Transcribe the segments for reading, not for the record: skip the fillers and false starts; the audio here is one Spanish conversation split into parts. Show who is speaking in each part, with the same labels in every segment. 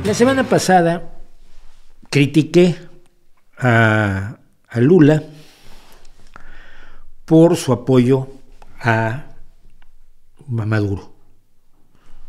Speaker 1: La semana pasada critiqué a Lula por su apoyo a Maduro,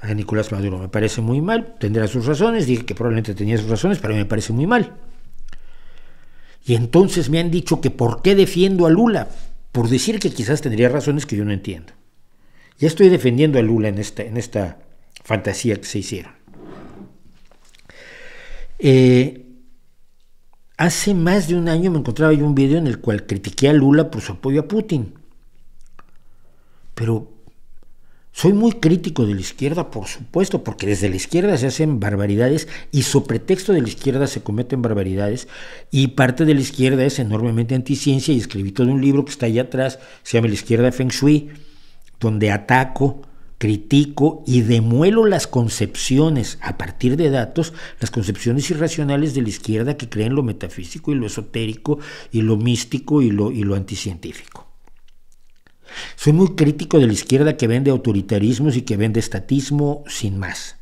Speaker 1: a Nicolás Maduro. Me parece muy mal, tendrá sus razones, dije que probablemente tenía sus razones, pero me parece muy mal. Y entonces me han dicho que por qué defiendo a Lula, por decir que quizás tendría razones que yo no entiendo. Ya estoy defendiendo a Lula en esta fantasía que se hicieron. Hace más de un año me encontraba yo un video en el cual critiqué a Lula por su apoyo a Putin. Pero soy muy crítico de la izquierda, por supuesto, porque desde la izquierda se hacen barbaridades y sobre pretexto de la izquierda se cometen barbaridades, y parte de la izquierda es enormemente anticiencia, y escribí todo un libro que está allá atrás, se llama La Izquierda Feng Shui, donde ataco, critico y demuelo las concepciones a partir de datos, las concepciones irracionales de la izquierda que creen lo metafísico y lo esotérico y lo místico y lo anticientífico. Soy muy crítico de la izquierda que vende autoritarismos y que vende estatismo sin más.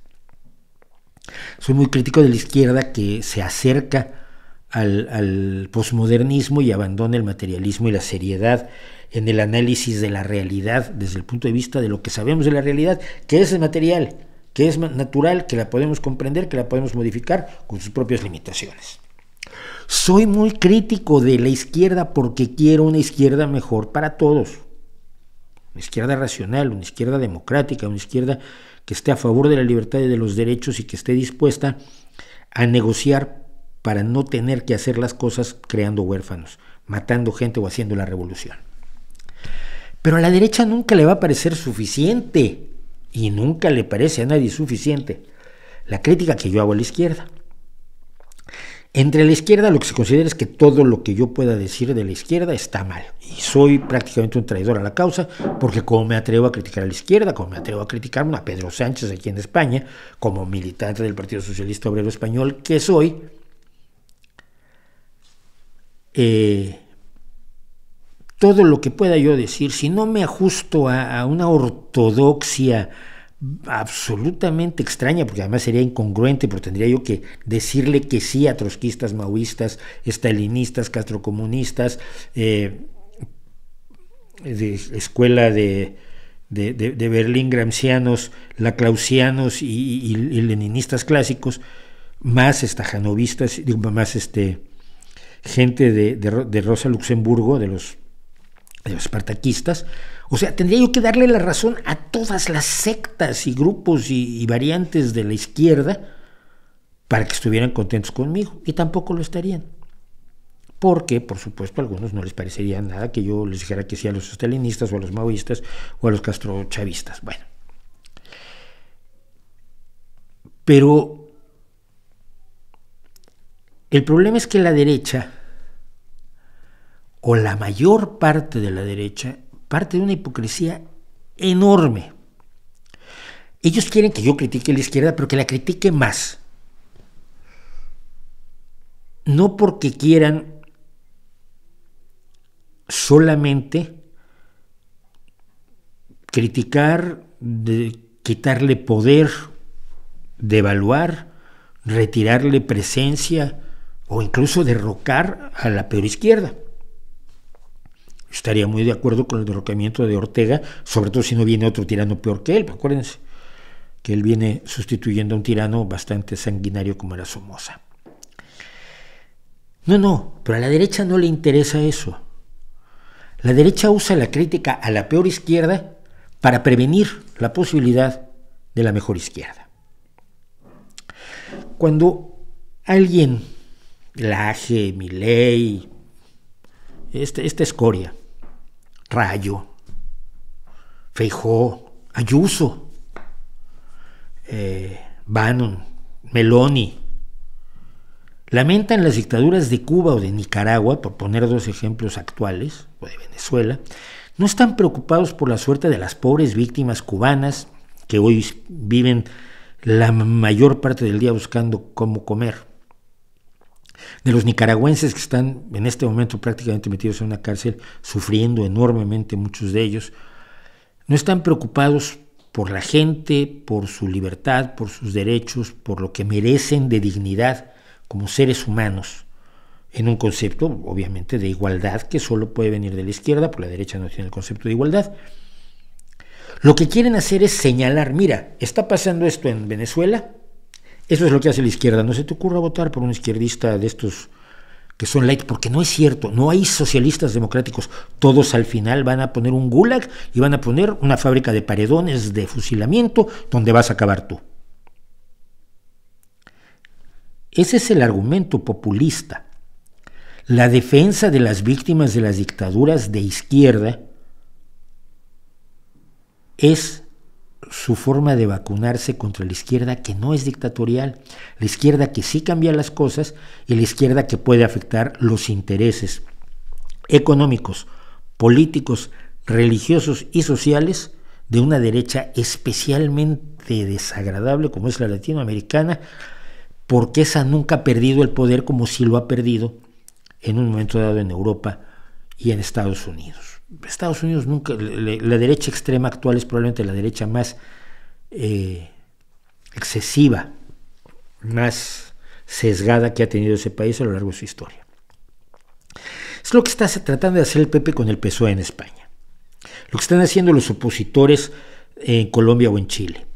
Speaker 1: Soy muy crítico de la izquierda que se acerca al posmodernismo y abandona el materialismo y la seriedad en el análisis de la realidad desde el punto de vista de lo que sabemos de la realidad, que es material, que es natural, que la podemos comprender, que la podemos modificar con sus propias limitaciones. Soy muy crítico de la izquierda porque quiero una izquierda mejor para todos. Una izquierda racional, una izquierda democrática, una izquierda que esté a favor de la libertad y de los derechos y que esté dispuesta a negociar para no tener que hacer las cosas creando huérfanos, matando gente o haciendo la revolución. Pero a la derecha nunca le va a parecer suficiente, y nunca le parece a nadie suficiente, la crítica que yo hago a la izquierda. Entre la izquierda lo que se considera es que todo lo que yo pueda decir de la izquierda está mal, y soy prácticamente un traidor a la causa, porque como me atrevo a criticar a la izquierda, como me atrevo a criticar a Pedro Sánchez aquí en España, como militante del Partido Socialista Obrero Español que soy, todo lo que pueda yo decir, si no me ajusto a una ortodoxia absolutamente extraña, porque además sería incongruente, pero tendría yo que decirle que sí a trotskistas, maoístas, estalinistas, castrocomunistas, de escuela de Berlín, gramscianos, laclausianos y leninistas clásicos, más stajanovistas, más gente de Rosa Luxemburgo, de los espartaquistas. O sea, tendría yo que darle la razón a todas las sectas y grupos y variantes de la izquierda para que estuvieran contentos conmigo, y tampoco lo estarían. Porque, por supuesto, a algunos no les parecería nada que yo les dijera que sí a los estalinistas o a los maoístas o a los castrochavistas. Bueno. Pero el problema es que la derecha, o la mayor parte de la derecha, parte de una hipocresía enorme. Ellos quieren que yo critique a la izquierda, pero que la critique más. No porque quieran solamente criticar, quitarle poder, devaluar, retirarle presencia o incluso derrocar a la peor izquierda. Estaría muy de acuerdo con el derrocamiento de Ortega, sobre todo si no viene otro tirano peor que él. Pero acuérdense que él viene sustituyendo a un tirano bastante sanguinario como era Somoza. No, pero a la derecha no le interesa eso. La derecha usa la crítica a la peor izquierda para prevenir la posibilidad de la mejor izquierda. Cuando alguien, Laje, Milei, esta escoria, Rayo, Feijóo, Ayuso, Bannon, Meloni, lamentan las dictaduras de Cuba o de Nicaragua, por poner dos ejemplos actuales, o de Venezuela, no están preocupados por la suerte de las pobres víctimas cubanas que hoy viven la mayor parte del día buscando cómo comer, de los nicaragüenses que están en este momento prácticamente metidos en una cárcel, sufriendo enormemente muchos de ellos. No están preocupados por la gente, por su libertad, por sus derechos, por lo que merecen de dignidad como seres humanos, en un concepto, obviamente, de igualdad que solo puede venir de la izquierda, por la derecha no tiene el concepto de igualdad. Lo que quieren hacer es señalar, mira, está pasando esto en Venezuela, eso es lo que hace la izquierda, no se te ocurra votar por un izquierdista de estos que son light, porque no es cierto, no hay socialistas democráticos, todos al final van a poner un gulag y van a poner una fábrica de paredones de fusilamiento donde vas a acabar tú. Ese es el argumento populista. La defensa de las víctimas de las dictaduras de izquierda es su forma de vacunarse contra la izquierda que no es dictatorial, la izquierda que sí cambia las cosas y la izquierda que puede afectar los intereses económicos, políticos, religiosos y sociales de una derecha especialmente desagradable como es la latinoamericana, porque esa nunca ha perdido el poder como sí lo ha perdido en un momento dado en Europa y en Estados Unidos. Estados Unidos nunca, la derecha extrema actual es probablemente la derecha más excesiva, más sesgada que ha tenido ese país a lo largo de su historia. Es lo que está tratando de hacer el PP con el PSOE en España, lo que están haciendo los opositores en Colombia o en Chile.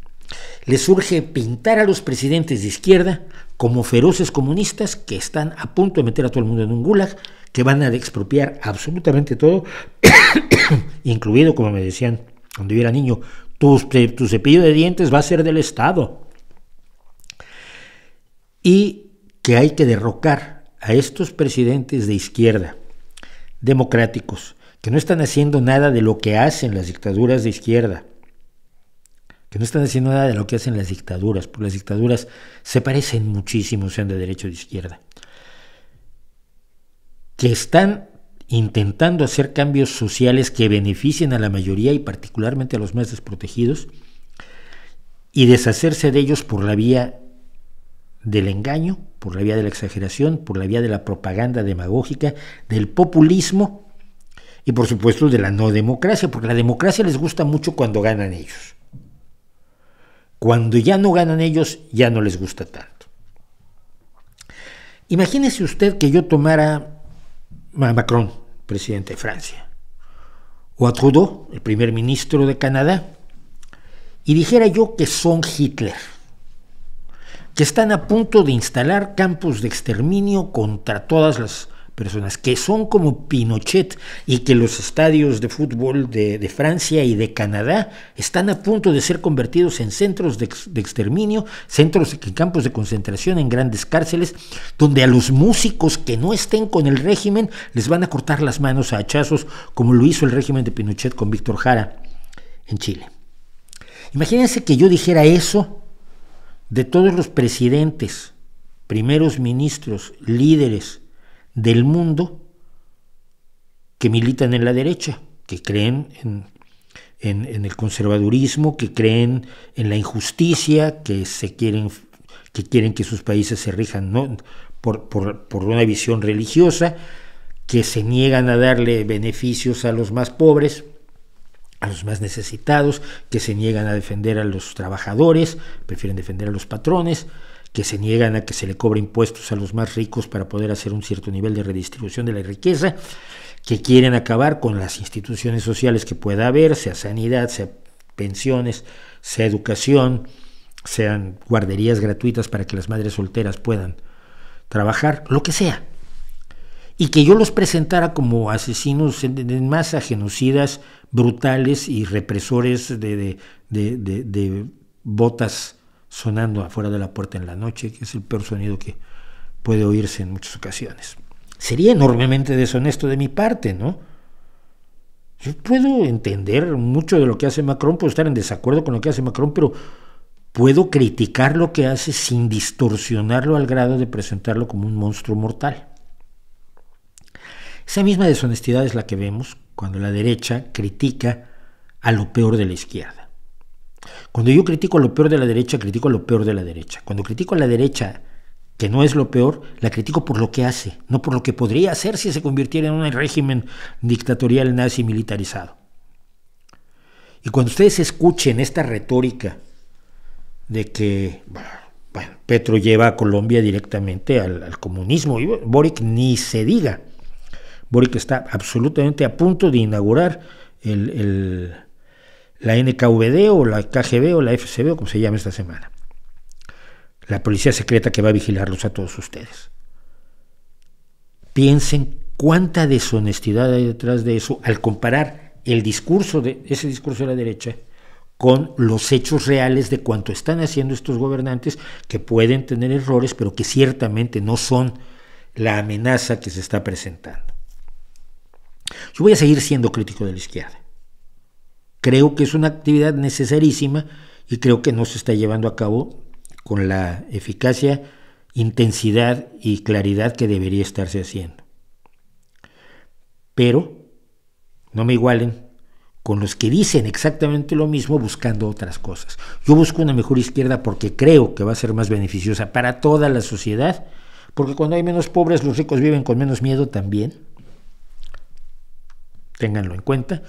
Speaker 1: Les surge pintar a los presidentes de izquierda como feroces comunistas que están a punto de meter a todo el mundo en un gulag, que van a expropiar absolutamente todo, incluido, como me decían cuando yo era niño, tu cepillo de dientes va a ser del Estado. Y que hay que derrocar a estos presidentes de izquierda, democráticos, que no están haciendo nada de lo que hacen las dictaduras de izquierda, que no están haciendo nada de lo que hacen las dictaduras, porque las dictaduras se parecen muchísimo, sean de derecha o de izquierda, que están intentando hacer cambios sociales que beneficien a la mayoría y particularmente a los más desprotegidos, y deshacerse de ellos por la vía del engaño, por la vía de la exageración, por la vía de la propaganda demagógica, del populismo y por supuesto de la no democracia, porque la democracia les gusta mucho cuando ganan ellos. Cuando ya no ganan ellos, ya no les gusta tanto. Imagínese usted que yo tomara a Macron, presidente de Francia, o a Trudeau, el primer ministro de Canadá, y dijera yo que son Hitler, que están a punto de instalar campos de exterminio contra todas las personas, que son como Pinochet, y que los estadios de fútbol de Francia y de Canadá están a punto de ser convertidos en centros de exterminio, campos de concentración, en grandes cárceles, donde a los músicos que no estén con el régimen les van a cortar las manos a hachazos, como lo hizo el régimen de Pinochet con Víctor Jara en Chile. Imagínense que yo dijera eso de todos los presidentes, primeros ministros, líderes del mundo que militan en la derecha, que creen en el conservadurismo, que creen en la injusticia, que quieren que sus países se rijan, ¿no?, por una visión religiosa, que se niegan a darle beneficios a los más pobres, a los más necesitados, que se niegan a defender a los trabajadores, prefieren defender a los patrones, que se niegan a que se le cobre impuestos a los más ricos para poder hacer un cierto nivel de redistribución de la riqueza, que quieren acabar con las instituciones sociales que pueda haber, sea sanidad, sea pensiones, sea educación, sean guarderías gratuitas para que las madres solteras puedan trabajar, lo que sea. Y que yo los presentara como asesinos en masa, genocidas, brutales y represores de botas sonando afuera de la puerta en la noche, que es el peor sonido que puede oírse en muchas ocasiones. Sería enormemente deshonesto de mi parte, ¿no? Yo puedo entender mucho de lo que hace Macron, puedo estar en desacuerdo con lo que hace Macron, pero puedo criticar lo que hace sin distorsionarlo al grado de presentarlo como un monstruo mortal. Esa misma deshonestidad es la que vemos cuando la derecha critica a lo peor de la izquierda. Cuando yo critico lo peor de la derecha, critico lo peor de la derecha. Cuando critico a la derecha, que no es lo peor, la critico por lo que hace, no por lo que podría hacer si se convirtiera en un régimen dictatorial nazi militarizado. Y cuando ustedes escuchen esta retórica de que Petro lleva a Colombia directamente al comunismo, y Boric ni se diga, Boric está absolutamente a punto de inaugurar la NKVD o la KGB o la FSB o como se llama esta semana. La policía secreta que va a vigilarlos a todos ustedes. Piensen cuánta deshonestidad hay detrás de eso al comparar ese discurso de la derecha con los hechos reales de cuánto están haciendo estos gobernantes, que pueden tener errores, pero que ciertamente no son la amenaza que se está presentando. Yo voy a seguir siendo crítico de la izquierda. Creo que es una actividad necesarísima y creo que no se está llevando a cabo con la eficacia, intensidad y claridad que debería estarse haciendo. Pero no me igualen con los que dicen exactamente lo mismo buscando otras cosas. Yo busco una mejor izquierda porque creo que va a ser más beneficiosa para toda la sociedad, porque cuando hay menos pobres los ricos viven con menos miedo también. Ténganlo en cuenta.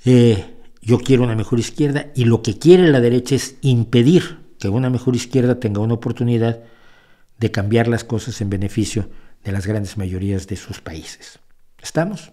Speaker 1: Yo quiero una mejor izquierda y lo que quiere la derecha es impedir que una mejor izquierda tenga una oportunidad de cambiar las cosas en beneficio de las grandes mayorías de sus países. ¿Estamos?